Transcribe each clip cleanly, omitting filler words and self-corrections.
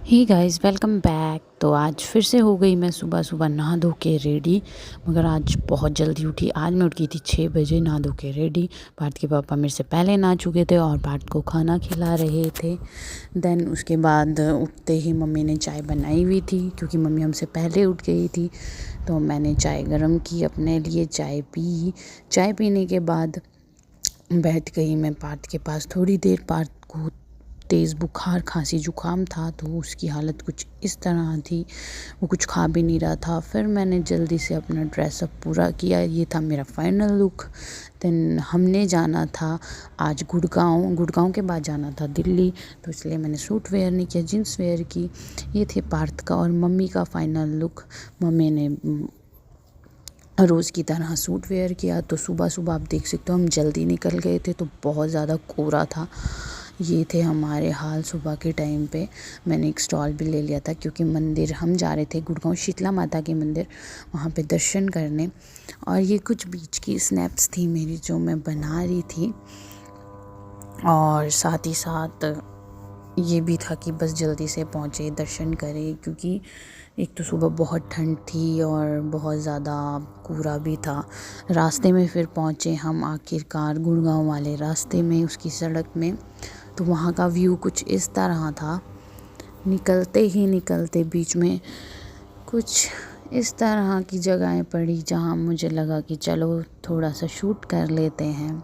Hey guys welcome back. तो आज फिर से हो गई मैं सुबह सुबह नहा धो के रेडी। मगर आज बहुत जल्दी उठी। आज मैं उठ गई थी 6 बजे नहा धो के रेडी। पार्थ के पापा मेरे से पहले नहा चुके थे और पार्थ को खाना खिला रहे थे। देन उसके बाद उठते ही मम्मी ने चाय बनाई हुई थी क्योंकि मम्मी हमसे पहले उठ गई थी। तो मैंने चाय गर्म की अपने लिए, चाय पी। चाय पीने के बाद बैठ गई मैं पार्थ के पास थोड़ी देर। पार्थ को तेज़ बुखार खांसी जुकाम था तो उसकी हालत कुछ इस तरह थी, वो कुछ खा भी नहीं रहा था। फिर मैंने जल्दी से अपना ड्रेसअप पूरा किया। ये था मेरा फाइनल लुक। देन हमने जाना था आज गुड़गांव के बाद जाना था दिल्ली, तो इसलिए मैंने सूट वेयर नहीं किया, जीन्स वेयर की। ये थे पार्थ का और मम्मी का फाइनल लुक। मम्मी ने रोज़ की तरह सूट वेयर किया। तो सुबह सुबह आप देख सकते हो हम जल्दी निकल गए थे तो बहुत ज़्यादा कोहरा था। ये थे हमारे हाल सुबह के टाइम पे। मैंने एक स्टॉल भी ले लिया था क्योंकि मंदिर हम जा रहे थे गुड़गांव शीतला माता के मंदिर, वहाँ पे दर्शन करने। और ये कुछ बीच की स्नैप्स थी मेरी जो मैं बना रही थी। और साथ ही साथ ये भी था कि बस जल्दी से पहुँचे, दर्शन करें, क्योंकि एक तो सुबह बहुत ठंड थी और बहुत ज़्यादा कोहरा भी था। रास्ते में फिर पहुँचे हम आखिरकार गुड़गांव वाले रास्ते में, उसकी सड़क में। तो वहाँ का व्यू कुछ इस तरह था। निकलते बीच में कुछ इस तरह की जगहें पड़ी जहाँ मुझे लगा कि चलो थोड़ा सा शूट कर लेते हैं।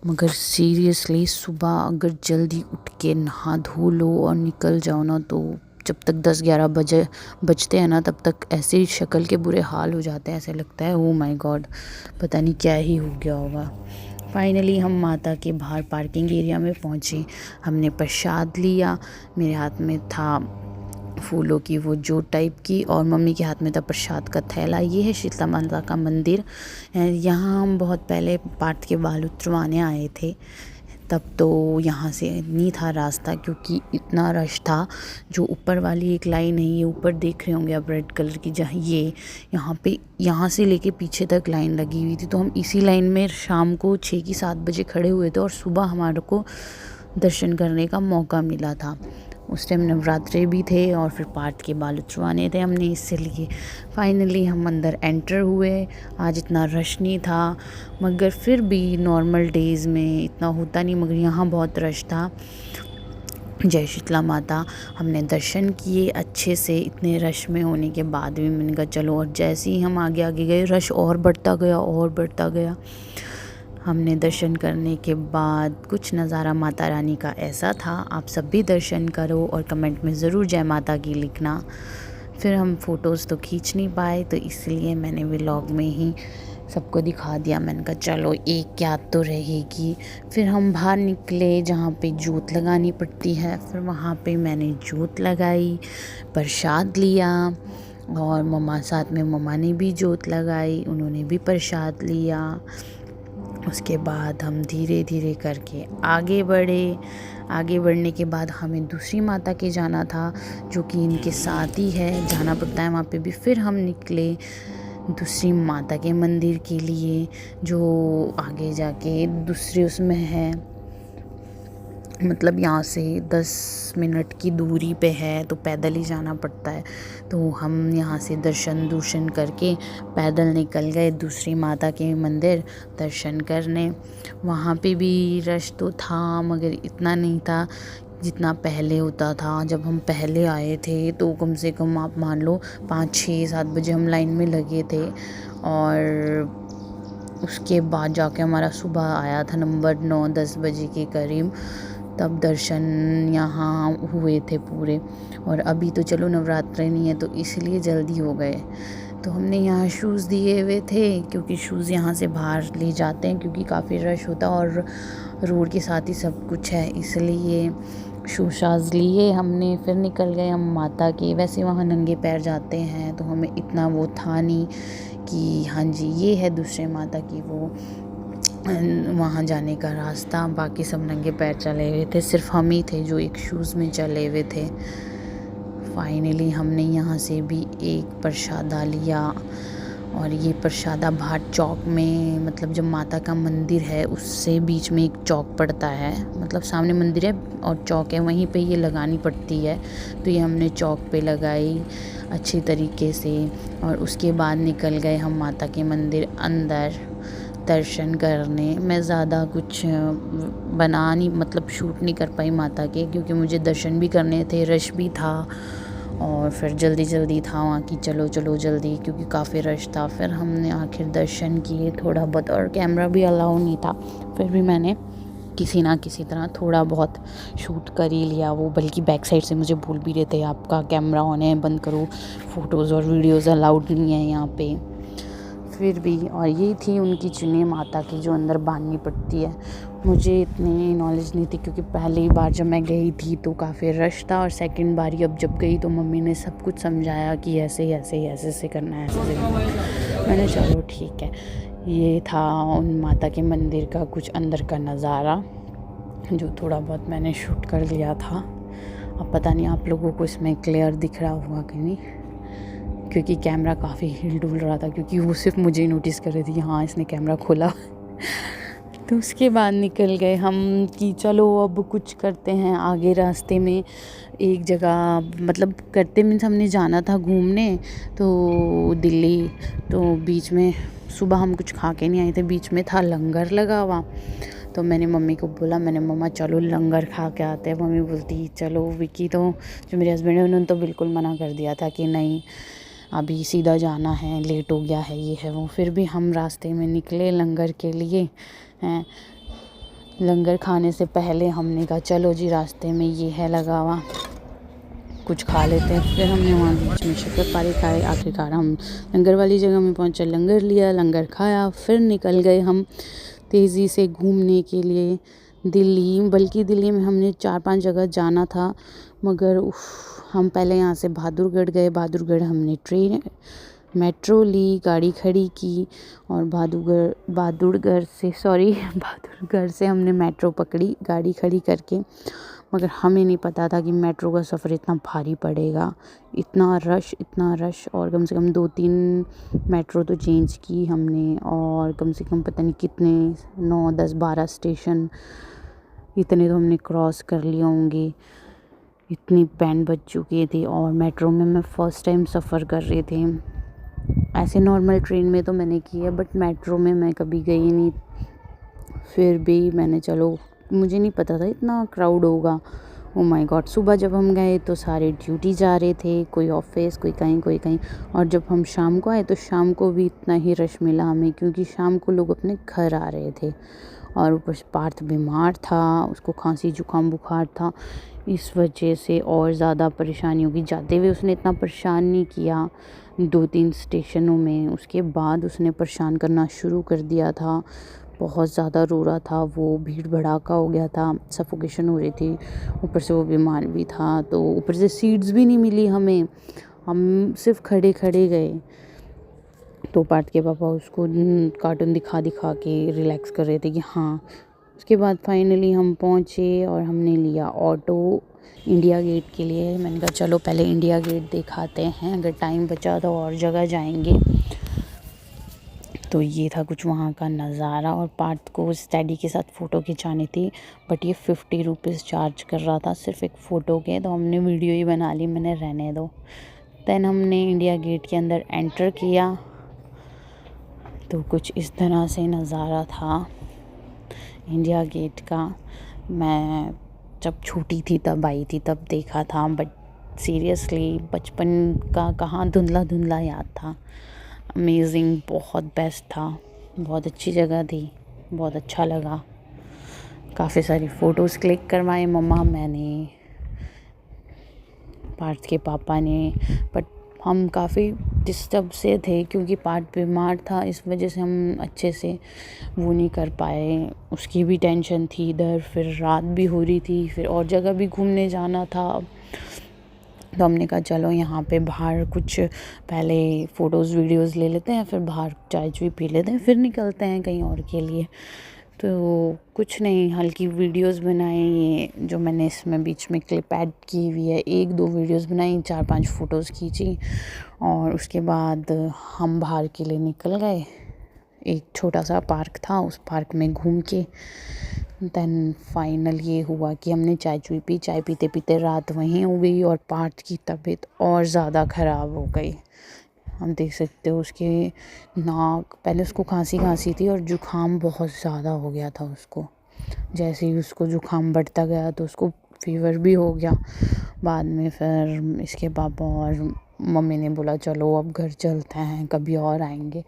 मगर सीरियसली सुबह अगर जल्दी उठ के नहा धो लो और निकल जाओ ना, तो जब तक 10-11 बजते हैं ना, तब तक ऐसे ही शक्ल के बुरे हाल हो जाते हैं। ऐसे लगता है ओ माय गॉड, पता नहीं क्या ही हो गया होगा। फाइनली हम माता के बाहर पार्किंग एरिया में पहुँचे। हमने प्रसाद लिया। मेरे हाथ में था फूलों की वो जो टाइप की, और मम्मी के हाथ में था प्रसाद का थैला। ये है शीतला माता का मंदिर। यहाँ हम बहुत पहले पार्थ के बाल उतरवाने आए थे, तब तो यहाँ से नहीं था रास्ता क्योंकि इतना रश था। जो ऊपर वाली एक लाइन है, ये ऊपर देख रहे होंगे आप रेड कलर की, जहाँ ये यहाँ से लेके पीछे तक लाइन लगी हुई थी। तो हम इसी लाइन में शाम को 6 की 7 बजे खड़े हुए थे और सुबह हमारे को दर्शन करने का मौका मिला था। उस टाइम नवरात्रे भी थे और फिर पार्थ के बाल उतरवाने थे हमने, इसलिए फाइनली हम अंदर एंटर हुए। आज इतना रश नहीं था, मगर फिर भी नॉर्मल डेज़ में इतना होता नहीं, मगर यहाँ बहुत रश था। जय शीतला माता। हमने दर्शन किए अच्छे से। इतने रश में होने के बाद भी मैंने कहा चलो, और जैसे ही हम आगे आगे गए रश और बढ़ता गया। हमने दर्शन करने के बाद कुछ नज़ारा माता रानी का ऐसा था। आप सब भी दर्शन करो और कमेंट में ज़रूर जय माता की लिखना। फिर हम फ़ोटोज़ तो खींच नहीं पाए, तो इसलिए मैंने व्लॉग में ही सबको दिखा दिया। मैंने कहा चलो एक याद तो रहेगी। फिर हम बाहर निकले जहाँ पे जोत लगानी पड़ती है, फिर वहाँ पे मैंने जोत लगाई, प्रसाद लिया। और मम्मा साथ में, मम्मा ने भी जोत लगाई, उन्होंने भी प्रसाद लिया। उसके बाद हम धीरे धीरे करके आगे बढ़े। आगे बढ़ने के बाद हमें दूसरी माता के जाना था, जो कि इनके साथ ही है, जाना पड़ता है वहाँ पे भी। फिर हम निकले दूसरी माता के मंदिर के लिए, जो आगे जाके दूसरे उसमें है, मतलब यहाँ से 10 मिनट की दूरी पे है, तो पैदल ही जाना पड़ता है। तो हम यहाँ से दर्शन करके पैदल निकल गए दूसरी माता के मंदिर दर्शन करने। वहाँ पे भी रश तो था, मगर इतना नहीं था जितना पहले होता था। जब हम पहले आए थे तो कम से कम आप मान लो 5, 6, 7 बजे हम लाइन में लगे थे, और उसके बाद जाके हमारा सुबह आया था नंबर 9-10 बजे के करीब, तब दर्शन यहाँ हुए थे पूरे। और अभी तो चलो नवरात्रे नहीं है तो इसलिए जल्दी हो गए। तो हमने यहाँ शूज़ दिए हुए थे क्योंकि शूज़ यहाँ से बाहर ले जाते हैं, क्योंकि काफ़ी रश होता है और रोड के साथ ही सब कुछ है, इसलिए शूज़ लिए हमने। फिर निकल गए हम माता के। वैसे वहाँ नंगे पैर जाते हैं तो हमें इतना वो था नहीं कि हाँ जी ये है दूसरे माता की वो वहाँ जाने का रास्ता। बाकी सब नंगे पैर चले हुए थे, सिर्फ हम ही थे जो एक शूज़ में चले हुए थे। फाइनली हमने यहाँ से भी एक प्रसादा लिया और ये प्रसादा भाट चौक में, मतलब जब माता का मंदिर है उससे बीच में एक चौक पड़ता है, मतलब सामने मंदिर है और चौक है, वहीं पे ये लगानी पड़ती है। तो ये हमने चौक पे लगाई अच्छी तरीके से और उसके बाद निकल गए हम माता के मंदिर अंदर दर्शन करने। मैं ज़्यादा कुछ बना नहीं, मतलब शूट नहीं कर पाई माता के, क्योंकि मुझे दर्शन भी करने थे, रश भी था और फिर जल्दी जल्दी था वहाँ की, चलो चलो जल्दी, क्योंकि काफ़ी रश था। फिर हमने आखिर दर्शन किए थोड़ा बहुत, और कैमरा भी अलाउ नहीं था, फिर भी मैंने किसी ना किसी तरह थोड़ा बहुत शूट कर ही लिया वो। बल्कि बैक साइड से मुझे बोल भी रहे थे आपका कैमरा ऑन है, बंद करो, फ़ोटोज़ और वीडियोज़ अलाउड नहीं है यहाँ पे। फिर भी, और ये थी उनकी चुनी माता की जो अंदर बांधनी पड़ती है। मुझे इतनी नॉलेज नहीं थी, क्योंकि पहली बार जब मैं गई थी तो काफ़ी रश था, और सेकंड बार अब जब गई तो मम्मी ने सब कुछ समझाया कि ऐसे ऐसे ऐसे ऐसे करना है, ऐसे करना है। मैंने चलो ठीक है। ये था उन माता के मंदिर का कुछ अंदर का नज़ारा, जो थोड़ा बहुत मैंने शूट कर लिया था। अब पता नहीं आप लोगों को इसमें क्लियर दिख रहा होगा कि नहीं, क्योंकि कैमरा काफ़ी हिल डुल रहा था, क्योंकि वो सिर्फ मुझे ही नोटिस कर रही थी हाँ इसने कैमरा खोला। तो उसके बाद निकल गए हम कि चलो अब कुछ करते हैं आगे। रास्ते में एक जगह, मतलब करते मीन्स हमने जाना था घूमने तो दिल्ली, तो बीच में सुबह हम कुछ खा के नहीं आए थे, बीच में था लंगर लगा हुआ। तो मैंने मम्मी को बोला, मैंने मम्मा चलो लंगर खा के आते हैं। मम्मी बोलती चलो। विकी तो जो मेरे हस्बैंड है उन्होंने तो बिल्कुल मना कर दिया था कि नहीं अभी सीधा जाना है, लेट हो गया है, ये है वो। फिर भी हम रास्ते में निकले लंगर के लिए हैं। लंगर खाने से पहले हमने कहा चलो जी रास्ते में ये है लगा हुआ, कुछ खा लेते हैं। फिर हमने वहाँ बीच में शक्करपारे खाए। आखिरकार हम लंगर वाली जगह में पहुँचे, लंगर लिया, लंगर खाया, फिर निकल गए हम तेज़ी से घूमने के लिए दिल्ली। बल्कि दिल्ली में हमने 4-5 जगह जाना था, मगर हम पहले यहाँ से बहादुरगढ़ गए। बहादुरगढ़ हमने मेट्रो ली, गाड़ी खड़ी की, और बहादुरगढ़ से हमने मेट्रो पकड़ी गाड़ी खड़ी करके। मगर हमें नहीं पता था कि मेट्रो का सफ़र इतना भारी पड़ेगा, इतना रश। और कम से कम 2-3 मेट्रो तो चेंज की हमने, और कम से कम पता नहीं कितने 9, 10, 12 स्टेशन इतने तो हमने क्रॉस कर लिए होंगे। इतनी बैंड बज चुकी थी। और मेट्रो में मैं फ़र्स्ट टाइम सफ़र कर रही थी। ऐसे नॉर्मल ट्रेन में तो मैंने की है, बट मेट्रो में मैं कभी गई नहीं। फिर भी मैंने चलो, मुझे नहीं पता था इतना क्राउड होगा। Oh my God. सुबह जब हम गए तो सारे ड्यूटी जा रहे थे, कोई ऑफिस, कोई कहीं। और जब हम शाम को आए तो शाम को भी इतना ही रश मिला हमें, क्योंकि शाम को लोग अपने घर आ रहे थे। और ऊपर से पार्थ बीमार था, उसको खांसी जुकाम बुखार था, इस वजह से और ज़्यादा परेशानी होगी। जाते हुए उसने इतना परेशान नहीं किया 2-3 स्टेशनों में, उसके बाद उसने परेशान करना शुरू कर दिया था। बहुत ज़्यादा रो रहा था वो, भीड़ भड़ाका हो गया था, सफोकेशन हो रही थी। ऊपर से वो बीमार भी था, तो ऊपर से सीट्स भी नहीं मिली हमें, हम सिर्फ खड़े खड़े गए। तो पार्थ के पापा उसको कार्टून दिखा के रिलैक्स कर रहे थे कि हाँ। उसके बाद फाइनली हम पहुँचे और हमने लिया ऑटो इंडिया गेट के लिए। मैंने कहा चलो पहले इंडिया गेट दिखाते हैं, अगर टाइम बचा तो और जगह जाएंगे। तो ये था कुछ वहाँ का नज़ारा। और पार्थ को स्टडी के साथ फ़ोटो खिंचानी थी, बट ये 50 रुपीज़ चार्ज कर रहा था सिर्फ एक फ़ोटो के। तो हमने वीडियो ही बना ली, मैंने रहने दो। दैन हमने इंडिया गेट के अंदर एंटर किया, तो कुछ इस तरह से नज़ारा था इंडिया गेट का। मैं जब छोटी थी तब आई थी, तब देखा था, बट सीरियसली बचपन का कहाँ धुंधला याद था। अमेजिंग, बहुत बेस्ट था, बहुत अच्छी जगह थी, बहुत अच्छा लगा। काफ़ी सारी फ़ोटोज़ क्लिक करवाए मम्मा, मैंने, पार्थ के पापा ने। बट हम काफ़ी डिस्टर्ब से थे, क्योंकि पार्थ बीमार था, इस वजह से हम अच्छे से वो नहीं कर पाए। उसकी भी टेंशन थी इधर, फिर रात भी हो रही थी, फिर और जगह भी घूमने जाना था। तो हमने कहा चलो यहाँ पे बाहर कुछ पहले फ़ोटोज़ वीडियोज़ ले लेते हैं, फिर बाहर चाय पी लेते हैं, फिर निकलते हैं कहीं और के लिए। तो कुछ नहीं, हल्की वीडियोस बनाई, ये जो मैंने इसमें बीच में क्लिप ऐड की हुई है, 1-2 वीडियोस बनाई, 4-5 फ़ोटोज़ खींची और उसके बाद हम बाहर के लिए निकल गए। एक छोटा सा पार्क था, उस पार्क में घूम के देन फाइनल ये हुआ कि हमने चाय पी। चाय पीते पीते रात वहीं हो गई और पार्थ की तबीयत और ज़्यादा ख़राब हो गई। हम देख सकते हो उसके नाक, पहले उसको खांसी थी और जुकाम बहुत ज़्यादा हो गया था उसको। जैसे ही उसको जुकाम बढ़ता गया तो उसको फीवर भी हो गया। बाद में फिर इसके पापा और मम्मी ने बोला चलो अब घर चलते हैं, कभी और आएंगे।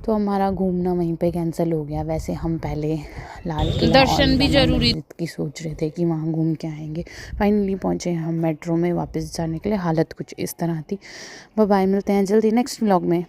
तो हमारा घूमना वहीं पे कैंसिल हो गया। वैसे हम पहले लाल किला दर्शन भी जरूरी की सोच रहे थे कि वहाँ घूम के आएंगे। फाइनली पहुँचे हम मेट्रो में वापस जाने के लिए। हालत कुछ इस तरह थी। बाय, मिलते हैं जल्दी नेक्स्ट व्लॉग में।